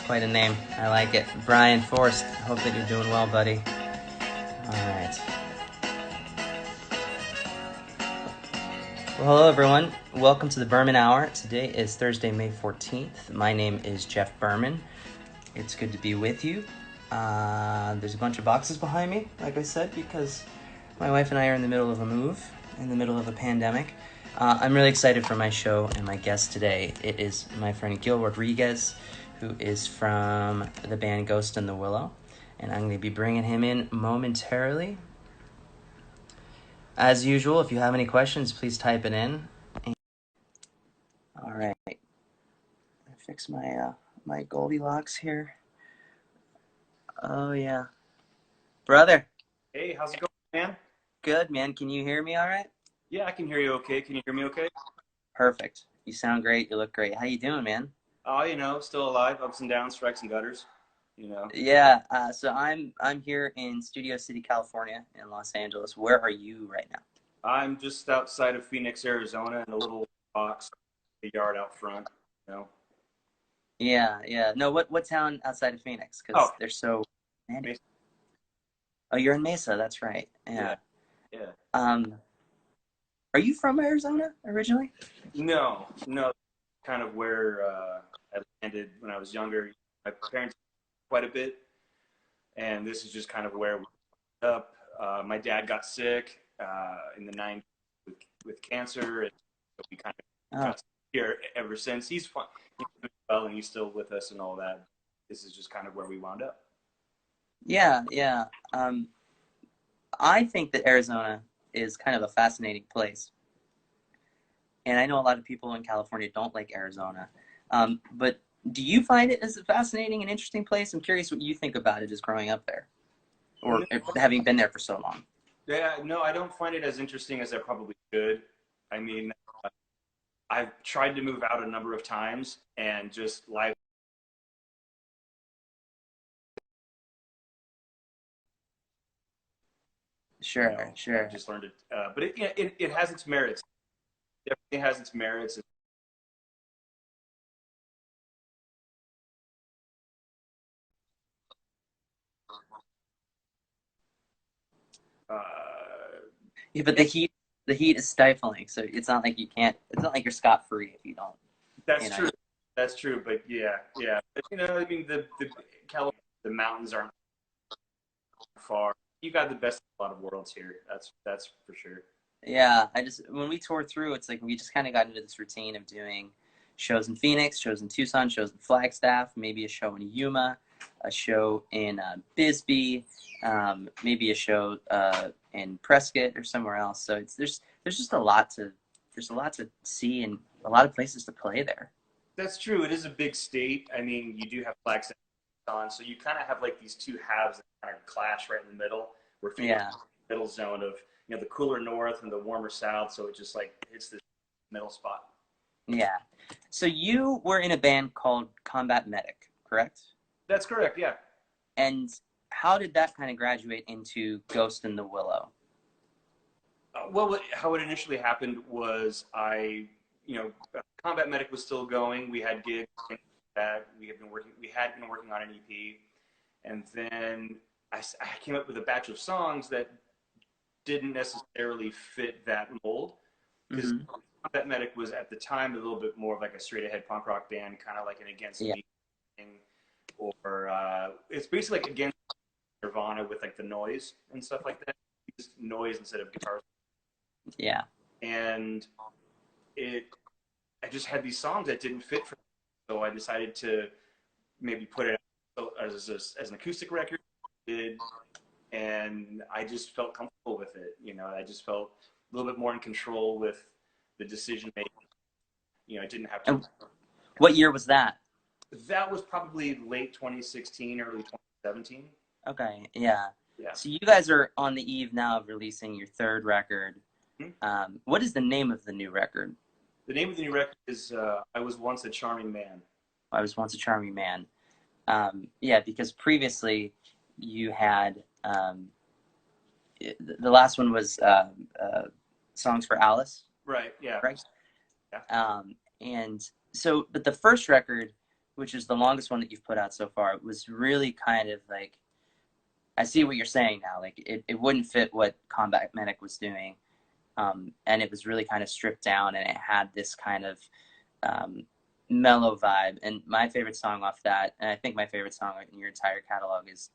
quite a name. I like it. Brian Forrest, hope that you're doing well, buddy. All right. Well, hello, everyone. Welcome to the Berman Hour. Today is Thursday, May 14th. My name is Jeff Berman. It's good to be with you. There's a bunch of boxes behind me, like I said, because my wife and I are in the middle of a move, in the middle of a pandemic. I'm really excited for my show and my guest today. It is my friend Gil Rodriguez, who is from the band Ghost in the Willow, and I'm going to be bringing him in momentarily. As usual, if you have any questions, please type it in. All right, I fix my Goldilocks here. Oh yeah, brother. Hey, how's it going, man? Good, man. Can you hear me all right? Yeah, I can hear you okay. Can you hear me okay? Perfect. You sound great. You look great. How you doing, man? Oh, still alive, ups and downs, strikes and gutters, you know. Yeah. So I'm here in Studio City, California, in Los Angeles. Where are you right now? I'm just outside of Phoenix, Arizona, in a little box, the yard out front, you know. Yeah, yeah. No, what town outside of Phoenix? Because Oh, they're so handy. Mesa. Oh, you're in Mesa. That's right. Yeah, Yeah. yeah. Um, are you from Arizona originally? No, kind of where I landed when I was younger. My parents quite a bit, and this is just kind of where we ended up. My dad got sick in the 90s with cancer, and so we kind of Oh, got here ever since. He's fine, he's doing well, and he's still with us and all that. This is just kind of where we wound up. yeah, yeah. I think that Arizona is kind of a fascinating place, and I know a lot of people in California don't like Arizona. But do you find it as a fascinating and interesting place? I'm curious what you think about it as growing up there, or No, having been there for so long. yeah, no, I don't find it as interesting as I probably should. I mean, I've tried to move out a number of times, and just life Sure, I've sure. just learned it. But it has its merits. Definitely has its merits. Uh, Yeah, but yeah, the heat is stifling, so it's not like you can't. It's not like you're scot free if you don't. that's You know. true. That's true. But yeah. But, I mean, the California, the mountains aren't far. You got the best of a lot of worlds here. That's for sure. Yeah, I just when we toured through, it's like we just kind of got into this routine of doing shows in Phoenix, shows in Tucson, shows in Flagstaff, maybe a show in Yuma, a show in Bisbee, maybe a show in Prescott or somewhere else. So there's just a lot to see and a lot of places to play there. That's true. It is a big state. I mean, you do have Flagstaff on, so you kind of have like these two halves that kind of clash right in the middle. Where Phoenix Yeah, is the middle zone of the cooler north and the warmer south, so it just like hits this middle spot. yeah. So you were in a band called Combat Medic, correct? That's correct. Yeah. And how did that kind of graduate into Ghost in the Willow? Well, how it initially happened was Combat Medic was still going. We had gigs that we had been working. We had been working on an EP, and then I came up with a batch of songs that didn't necessarily fit that mold because Mm-hmm. Combat Medic was at the time a little bit more of like a straight ahead punk rock band, kind of like an Against Yeah, Me thing, or it's basically like Against Nirvana with like the noise and stuff like that. Just noise instead of guitar, yeah, and it I just had these songs that didn't fit for me. So I decided to maybe put it out as an acoustic record. Did and I just felt comfortable with it. I just felt a little bit more in control with the decision making. I didn't have to. and what year was that? That was probably late 2016, early 2017. Okay, yeah. Yeah. So you guys are on the eve now of releasing your third record. Hmm? What is the name of the new record? The name of the new record is "I Was Once a Charming Man." I Was Once a Charming Man. Yeah, because previously you had the last one was Songs for Alice, Right. Yeah. right? Yeah. And so, but the first record which is the longest one that you've put out so far, it was really kind of like, I see what you're saying now. Like it wouldn't fit what Combat Medic was doing. And it was really kind of stripped down, and it had this kind of mellow vibe. And my favorite song off that, and I think my favorite song in your entire catalog, is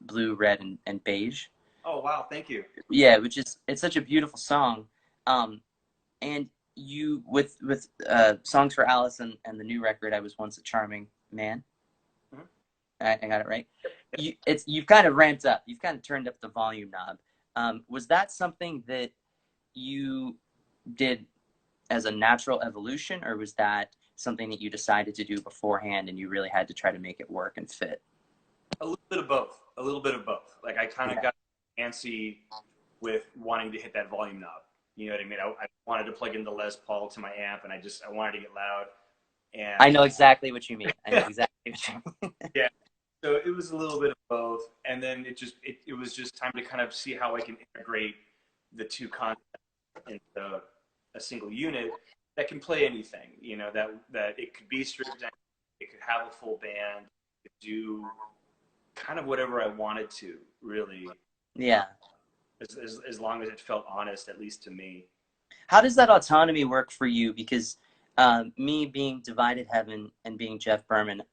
Blue, Red, and Beige. Oh, wow. Thank you. Yeah, which is, it's such a beautiful song. And you, with Songs for Alice and the new record, I Was Once a Charming Man. Mhm. I got it right. You've kind of ramped up. You've kind of turned up the volume knob. Was that something that you did as a natural evolution, or was that something that you decided to do beforehand and you really had to try to make it work and fit? A little bit of both. A little bit of both. Like I kind of Yeah. got antsy with wanting to hit that volume knob. You know what I mean? I wanted to plug in the Les Paul to my amp, and I wanted to get loud. I And know exactly what you mean. I know exactly what you mean. yeah, so it was a little bit of both. And then it was just time to kind of see how I can integrate the two concepts into a single unit that can play anything. You know, that it could be stripped down, it could have a full band, it could do kind of whatever I wanted to, really, Yeah. as long as it felt honest, at least to me. How does that autonomy work for you? Because me being Divided Heaven and being Jeff Berman,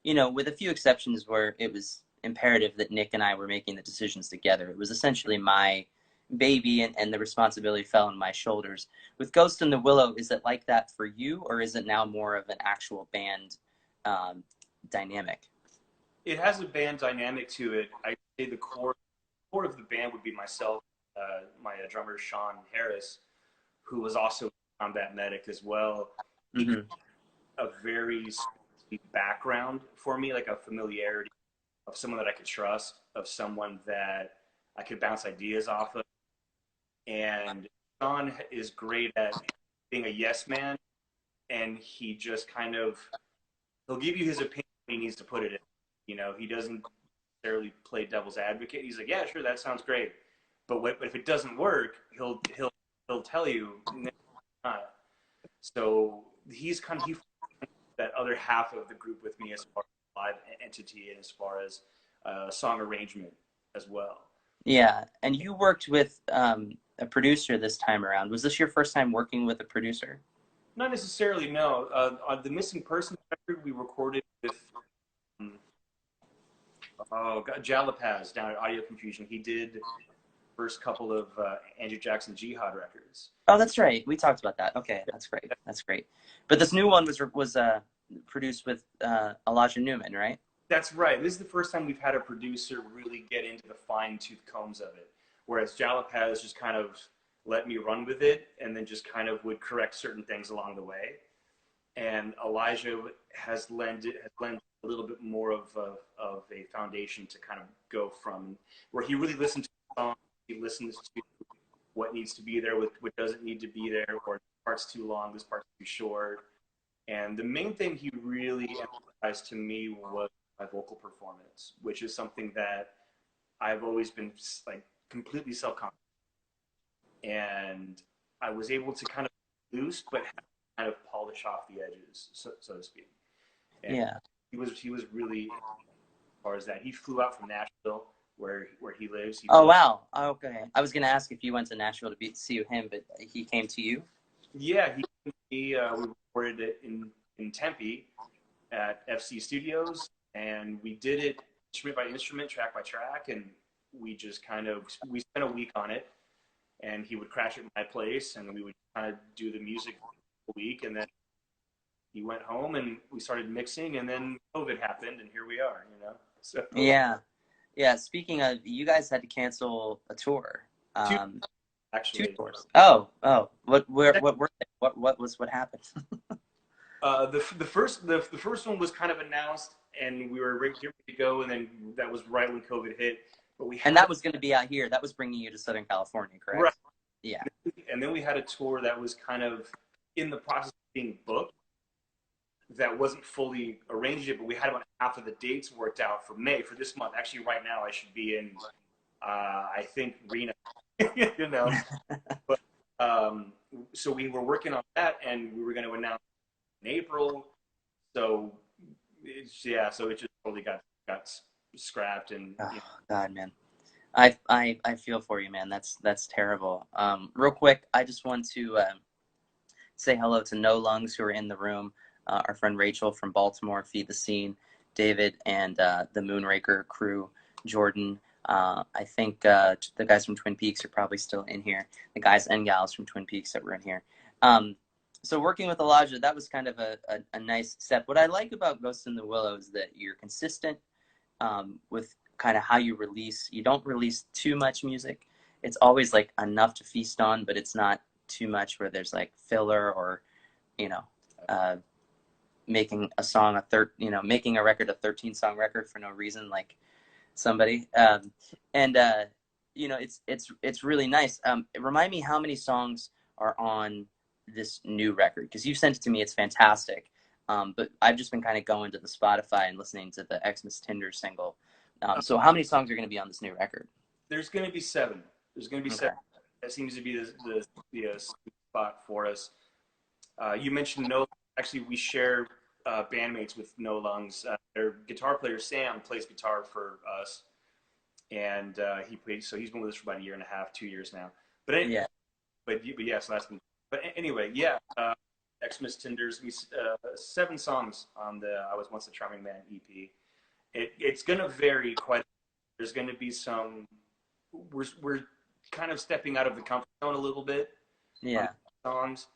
with a few exceptions where it was imperative that Nick and I were making the decisions together, it was essentially my baby, and the responsibility fell on my shoulders. With Ghost in the Willow, is it like that for you, or is it now more of an actual band dynamic? It has a band dynamic to it. I say the core of the band would be myself, my drummer Sean Harris, who was also combat medic as well. He Mm-hmm. a very background for me, like a familiarity of someone that I could trust, of someone that I could bounce ideas off of. And Sean is great at being a yes man, and he just kind of he'll give you his opinion when he needs to put it in. You know, he doesn't necessarily play devil's advocate. He's like, yeah, sure, that sounds great, but if it doesn't work, he'll tell you no, it's not. So he's kind of that other half of the group with me as far as live entity and as far as song arrangement as well. Yeah, and you worked with a producer this time around. Was this your first time working with a producer? Not necessarily, no. On the Missing Persons record, we recorded with um, Jalapaz down at Audio Confusion. He did the first couple of Andrew Jackson Jihad records. Oh, that's right. We talked about that. Okay, that's great. That's great. But this new one was produced with Elijah Newman, right? That's right. This is the first time we've had a producer really get into the fine-tooth combs of it. Whereas Jalapaz just kind of let me run with it and then just kind of would correct certain things along the way. And Elijah has lent a little bit more of a foundation to kind of go from, where he really listens to the song, he listens to what needs to be there, what doesn't need to be there, or this part's too long, this part's too short. And the main thing he really emphasized to me was my vocal performance, which is something that I've always been like completely self-conscious. And I was able to kind of loose, but kind of polish off the edges, so to speak. And Yeah. he was really, as far as that, he flew out from Nashville, where he lives. Oh, wow. Okay. I was gonna ask if you went to Nashville to see him, but he came to you. Yeah, we recorded it in Tempe at FC Studios, and we did it instrument by instrument, track by track, and we spent a week on it. And he would crash at my place, and we would kind of do the music a week, and then he went home, and we started mixing, and then COVID happened, and here we are, you know. So Yeah. Yeah. Speaking of, you guys had to cancel a tour. two Um, two actually. tours. Oh. What happened? The first one was kind of announced, and we were ready to go, and then that was right when COVID hit. But we had And that was going to be out here. That was bringing you to Southern California, correct? right, Yeah. and then we had a tour that was kind of in the process of being booked, that wasn't fully arranged yet, but we had about half of the dates worked out for May, for this month. Actually, right now I should be in, I think, Reno, you know. But so we were working on that, and we were going to announce in April. So so it just totally got scrapped, and Oh God, man. I feel for you, man. That's terrible. Real quick, I just want to say hello to No Lungs who are in the room. Our friend Rachel from Baltimore, Feed the Scene, David, and the Moonraker crew, Jordan. I think the guys from Twin Peaks are probably still in here. The guys and gals from Twin Peaks that were in here. So working with Elijah, that was kind of a nice step. What I like about Ghost in the Willow is that you're consistent with kind of how you release. You don't release too much music. It's always like enough to feast on, but it's not too much where there's like filler or, you know, making a song making a record a 13-song record for no reason, like somebody. It's really nice. Remind me how many songs are on this new record, because you sent it to me. It's fantastic. But I've just been kind of going to the Spotify and listening to the Xmas Tinder single. So how many songs are going to be on this new record? There's going to be 7. There's going to be Okay. 7. That seems to be the sweet spot for us. You mentioned No. Actually, we share bandmates with No Lungs. Their guitar player Sam plays guitar for us, and he's been with us for about a year and a half, 2 years now. But Yeah. So that's been. But anyway, Xmas Tinders. 7 songs on the I Was Once a Charming Man EP. It's going to vary quite. There's going to be some. We're kind of stepping out of the comfort zone a little bit. Yeah. Songs.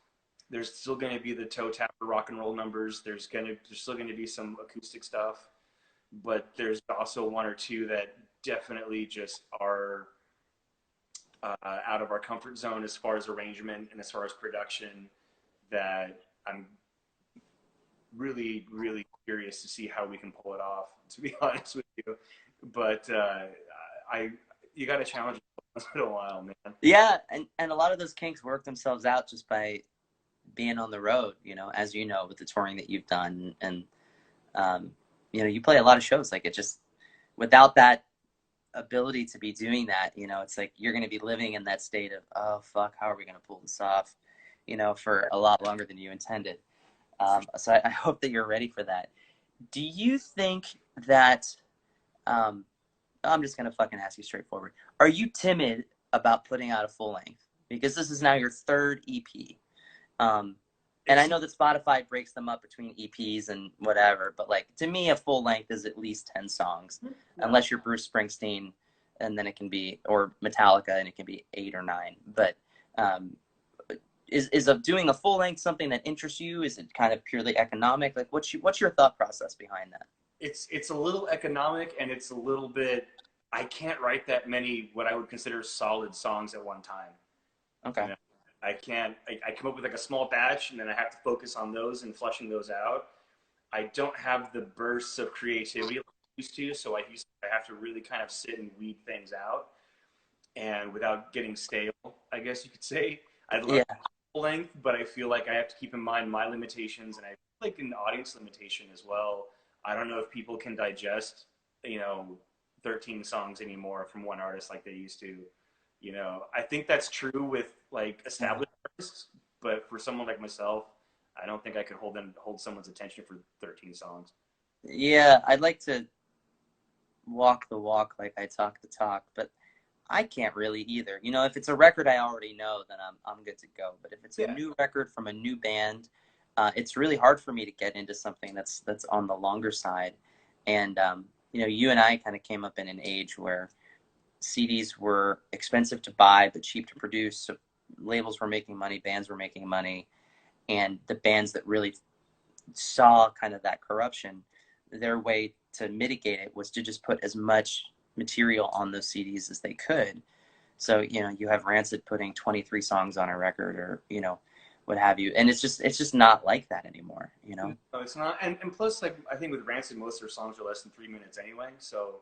There's still going to be the toe tapper rock and roll numbers. There's still going to be some acoustic stuff, but there's also 1 or 2 that definitely just are out of our comfort zone as far as arrangement and as far as production, that I'm really, really curious to see how we can pull it off, to be honest with you. But you got to challenge it once in a while, man. Yeah, and a lot of those kinks work themselves out just by being on the road, as you know, with the touring that you've done. And you play a lot of shows. Like, it just, without that ability to be doing that, it's like you're going to be living in that state of, oh fuck, how are we going to pull this off, for a lot longer than you intended. So I hope that you're ready for that. Do you think that I'm just going to fucking ask you straightforward, are you timid about putting out a full length, because this is now your 3rd EP? And I know that Spotify breaks them up between EPs and whatever, but like, to me, a full length is at least 10 songs, unless you're Bruce Springsteen, and then it can be, or Metallica, and it can be 8 or 9. But is of doing a full length something that interests you? Is it kind of purely economic? Like, what's your thought process behind that? It's a little economic, and it's a little bit. I can't write that many what I would consider solid songs at one time. Okay. I can't. I come up with like a small batch, and then I have to focus on those and flushing those out. I don't have the bursts of creativity like I used to, so I have to really kind of sit and weed things out, and without getting stale, I guess you could say. I'd love full length, but I feel like I have to keep in mind my limitations, and I feel like an audience limitation as well. I don't know if people can digest, 13 songs anymore from one artist like they used to. I think that's true with like established artists, but for someone like myself, I don't think I could hold someone's attention for 13 songs. Yeah, I'd like to walk the walk like I talk the talk, but I can't really either. If it's a record I already know, then I'm good to go. But if it's a new record from a new band, it's really hard for me to get into something that's on the longer side. And you and I kind of came up in an age where CDs were expensive to buy but cheap to produce. So labels were making money, bands were making money, and the bands that really saw kind of that corruption, their way to mitigate it was to just put as much material on those CDs as they could. So you have Rancid putting 23 songs on a record, or what have you, and it's just not like that anymore. No, it's not. And plus, like, I think with Rancid, most of their songs are less than 3 minutes anyway, so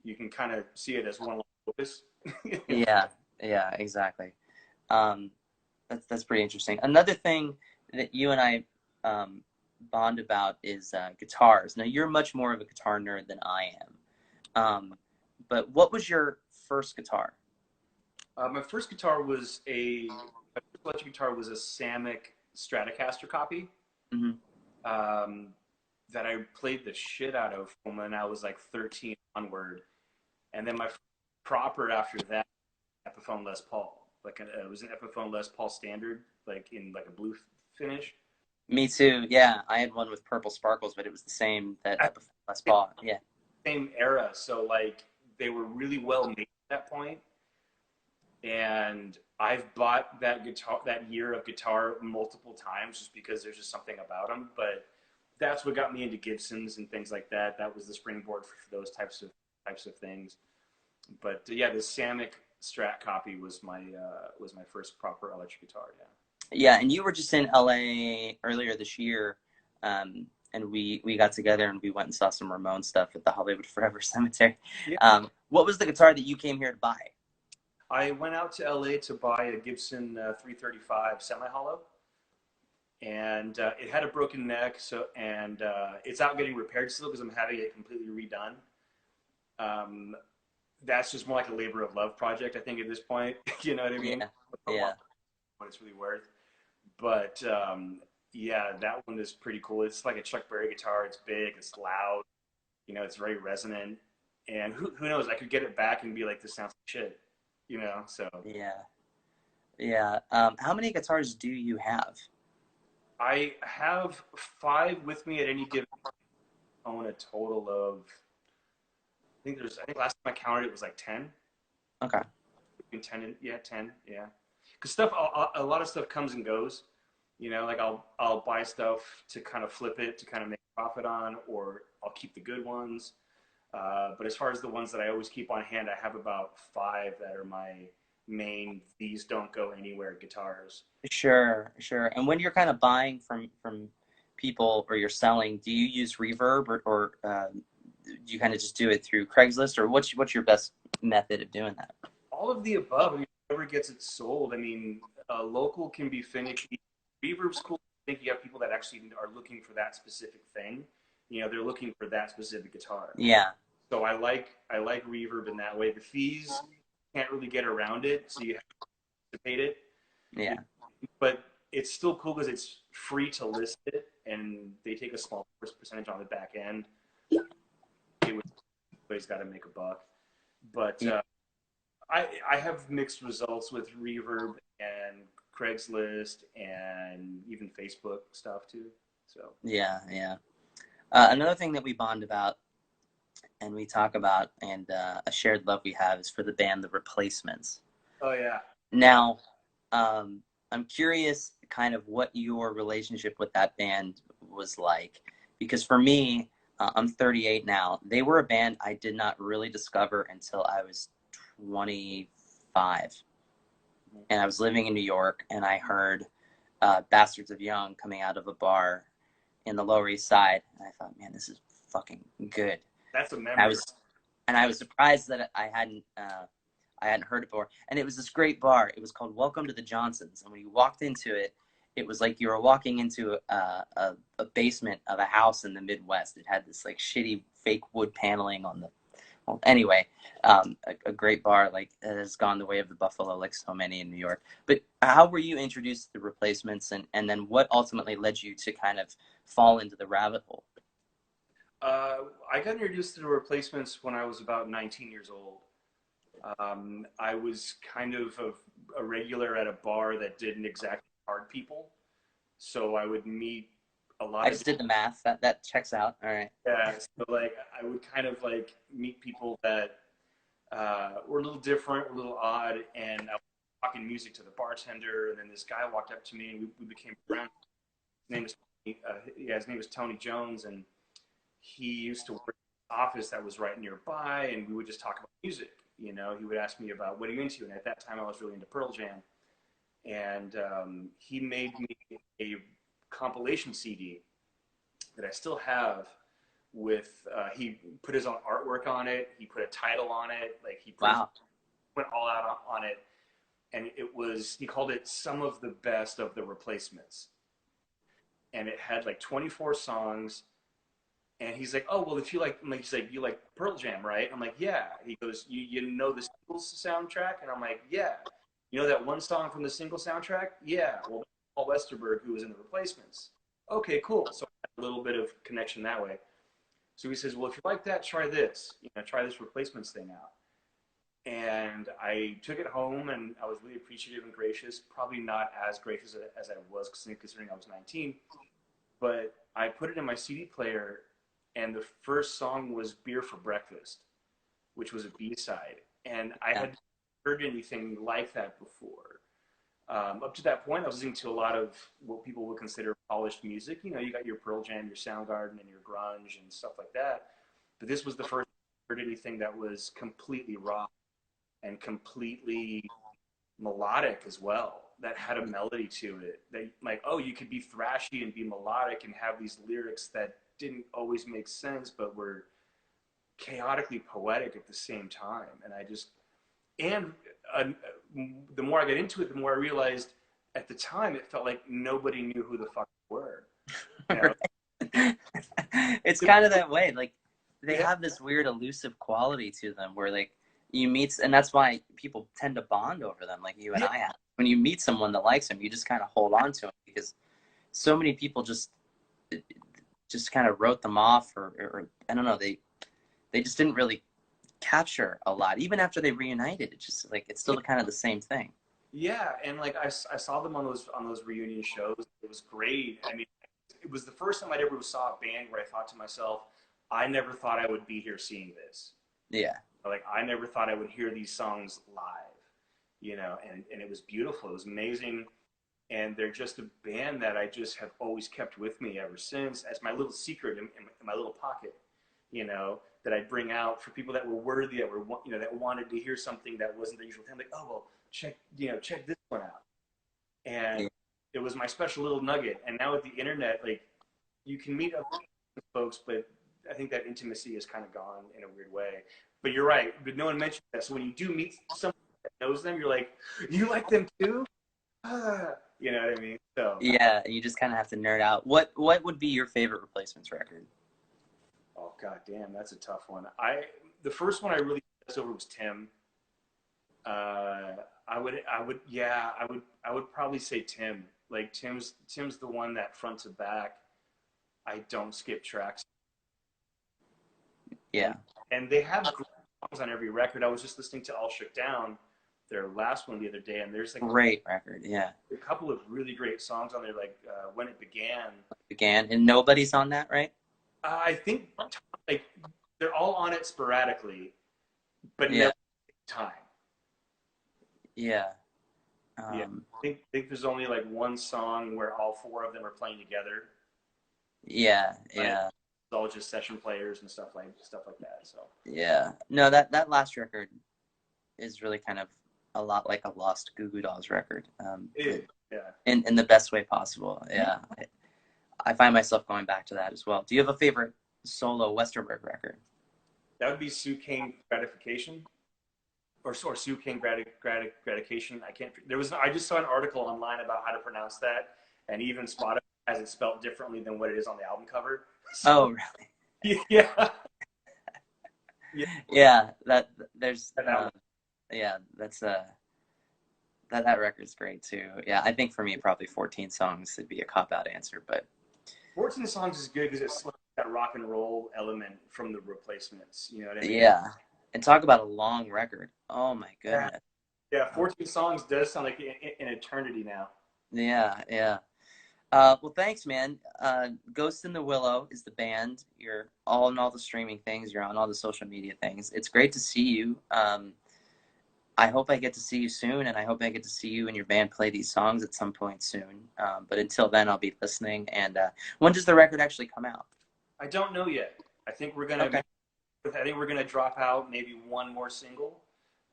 you can kind of see it as one long focus. Yeah, exactly. That's pretty interesting. Another thing that you and I bond about is guitars. Now, you're much more of a guitar nerd than I am. But what was your first guitar? My first guitar was my first electric guitar was a Samick Stratocaster copy. Mm-hmm. that I played the shit out of from when I was like 13 onward. And then my proper after that, Epiphone Les Paul. Like it was an Epiphone Les Paul standard, like in like a blue finish. Me too. Yeah, I had one with purple sparkles, but it was the same that At Les the Paul. Yeah. same era, so like they were really well made at that point. And I've bought that guitar, that year of guitar, multiple times just because there's just something about them. But that's what got me into Gibsons and things like that. That was the springboard for those types of things. But yeah, the Samick Strat copy was my first proper electric guitar. Yeah. Yeah, and you were just in LA earlier this year, and we got together and we went and saw some Ramon stuff at the Hollywood Forever Cemetery. Yeah. What was the guitar that you came here to buy? I went out to LA to buy a Gibson 335 semi-hollow, and it had a broken neck. It's out getting repaired still because I'm having it completely redone. Um, that's just more like a labor of love project, I think, at this point. You know what I mean? Yeah. Yeah. What it's really worth. But yeah, that one is pretty cool. It's like a Chuck Berry guitar. It's big. It's loud. It's very resonant. And who knows? I could get it back and be like, this sounds like shit. So Yeah. Yeah. How many guitars do you have? I have 5 with me at any given. Own a total of. I think last time I counted it was like 10. Okay. Between 10 and 10. Yeah. Because a lot of stuff comes and goes. Like I'll buy stuff to kind of flip it to kind of make a profit on, or I'll keep the good ones. But as far as the ones that I always keep on hand, I have about 5 that are my main. These don't go anywhere guitars. Sure. And when you're kind of buying from people or you're selling, do you use Reverb or do you kind of just do it through Craigslist, or what's your best method of doing that? All of the above. I mean, whoever gets it sold. I mean, local can be finicky. Reverb's cool. I think you have people that actually are looking for that specific thing. They're looking for that specific guitar. Yeah. So I like Reverb in that way. The fees, can't really get around it, so you have to pay it. Yeah. But it's still cool because it's free to list it, and they take a small percentage on the back end. Everybody's got to make a buck. But I have mixed results with Reverb and Craigslist and even Facebook stuff too. So yeah. Another thing that we bond about and we talk about, and a shared love we have, is for the band The Replacements. Oh yeah. Now, I'm curious kind of what your relationship with that band was like, because for me, I'm 38 now. They were a band I did not really discover until I was 25. And I was living in New York, and I heard Bastards of Young coming out of a bar in the Lower East Side. And I thought, man, this is fucking good. That's a memory. I was surprised that I hadn't heard it before. And it was this great bar. It was called Welcome to the Johnsons. And when you walked into it, it was like you were walking into a basement of a house in the Midwest. It had this like shitty fake wood paneling on the. Well, anyway, a great bar, like, has gone the way of the Buffalo, like so many in New York. But how were you introduced to The Replacements, and then what ultimately led you to kind of fall into the rabbit hole? I got introduced to The Replacements when I was about 19 years old. I was kind of a regular at a bar that didn't exactly card people, so I would meet a lot. I just did the math. That checks out. All right. Yeah, so like I would kind of like meet people that were a little different, a little odd, and I was talking music to the bartender, and then this guy walked up to me, and we became friends. His name was Tony Jones, and he used to work in an office that was right nearby, and we would just talk about music. He would ask me about what are you into, and at that time I was really into Pearl Jam, and he made me a compilation CD that I still have. With he put his own artwork on it. He put a title on it. Like went all out on it, and he called it Some of the Best of the Replacements, and it had like 24 songs. And he's like, oh well, if you like, he's like, you like Pearl Jam, right? I'm like, yeah. He goes, you know the Singles soundtrack, and I'm like, yeah. You know that one song from the Single soundtrack? Yeah. Well, Paul Westerberg, who was in The Replacements. Okay, cool. So I had a little bit of connection that way. So he says, well, if you like that, try this. Try this replacements thing out. And I took it home, and I was really appreciative and gracious. Probably not as gracious as I was, considering I was 19. But I put it in my CD player, and the first song was "Beer for Breakfast," which was a B-side, and I Yeah. had heard anything like that before. Up to that point, I was listening to a lot of what people would consider polished music. You got your Pearl Jam, your Soundgarden, and your grunge and stuff like that. But this was the first I heard anything that was completely raw and completely melodic as well. That had a melody to it. That like, oh, you could be thrashy and be melodic and have these lyrics that didn't always make sense, but were chaotically poetic at the same time. And uh, the more I got into it, the more I realized at the time it felt like nobody knew who the fuck they were. You know? It's kind of that way. Like they Yeah, have this weird elusive quality to them where like you meet, and that's why people tend to bond over them, like you and yeah, I have. When you meet someone that likes them, you just kind of hold on to them because so many people just kind of wrote them off, or I don't know, they just didn't really capture a lot. Even after they reunited, it's just like it's still kind of the same thing. yeah. And like I saw them on those reunion shows. It was great. I mean, it was the first time I'd ever saw a band where I thought to myself, I never thought I would be here seeing this. Yeah. Like I never thought I would hear these songs live, and it was beautiful. It was amazing. And they're just a band that I just have always kept with me ever since as my little secret in my little pocket, that I'd bring out for people that were worthy, that wanted to hear something that wasn't the usual thing. Like, oh, well, check this one out. And Yeah. it was my special little nugget. And now with the internet, like you can meet other folks, but I think that intimacy is kind of gone in a weird way. But you're right. But no one mentioned that. So when you do meet someone that knows them, you're like, you like them too? You know what I mean? So, Yeah, you just kind of have to nerd out. What would be your favorite Replacements record? oh god damn, that's a tough one. The first one I really passed over was Tim. I would probably say Tim. Like Tim's the one that front to back. I don't skip tracks, and Yeah, and they have great songs on every record. I was just listening to All Shook Down, their last one the other day, and there's like great record. Yeah, a couple of really great songs on there, like When It Began. Began and Nobody's on that, right? I think like they're all on it sporadically, but Yeah, never time. yeah, Yeah, I think there's only like one song where all four of them are playing together, yeah, but it's yeah, all just session players and stuff like that. So yeah. No, that last record is really kind of a lot like a lost Goo Goo Dolls record, it, yeah, in the best way possible. Yeah, I find myself going back to that as well. Do you have a favorite solo Westerberg record? that would be Sue King Gratification, or Sue King Gratification. I can't. I just saw an article online about how to pronounce that, and even Spotify has it spelled differently than what it is on the album cover. Oh, really? Yeah, yeah. Yeah, that there's That album. yeah, that's that record's great too. Yeah, I think for me probably 14 songs would be a cop out answer, but 14 songs is good because it's like that rock and roll element from the Replacements. You know what I mean? yeah. And talk about a long record. Oh my Yeah. goodness. Yeah, Oh, 14 songs does sound like an eternity now. yeah, yeah. Well, thanks, man. Ghost in the Willow is the band. You're all on all the streaming things. You're on all the social media things. It's great to see you. I hope I get to see you soon, and I hope I get to see you and your band play these songs at some point soon. But until then, I'll be listening. And when does the record actually come out? I don't know yet. I think we're gonna Okay. I think we're gonna drop out maybe one more single,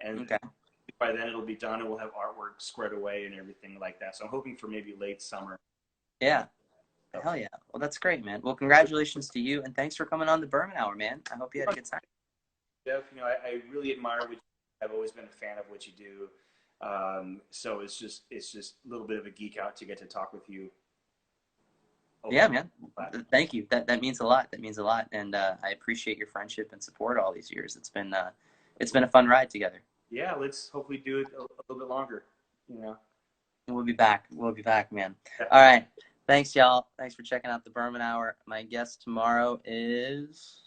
and Okay. by then it'll be done, and we'll have artwork squared away and everything like that. So I'm hoping for maybe late summer. Yeah. So, Hell yeah. Well, that's great, man. Well, congratulations to you, and thanks for coming on the Berman Hour, man. I hope you had a good time. Jeff, I really admire what you do. I've always been a fan of what you do. So it's just a little bit of a geek out to get to talk with you. Yeah, Over. man. Thank you. That means a lot. That means a lot, and I appreciate your friendship and support all these years. It's been a fun ride together. Yeah, let's hopefully do it a little bit longer. You know. We'll be back. We'll be back, man. Yeah. All right. Thanks, y'all. Thanks for checking out the Berman Hour. My guest tomorrow is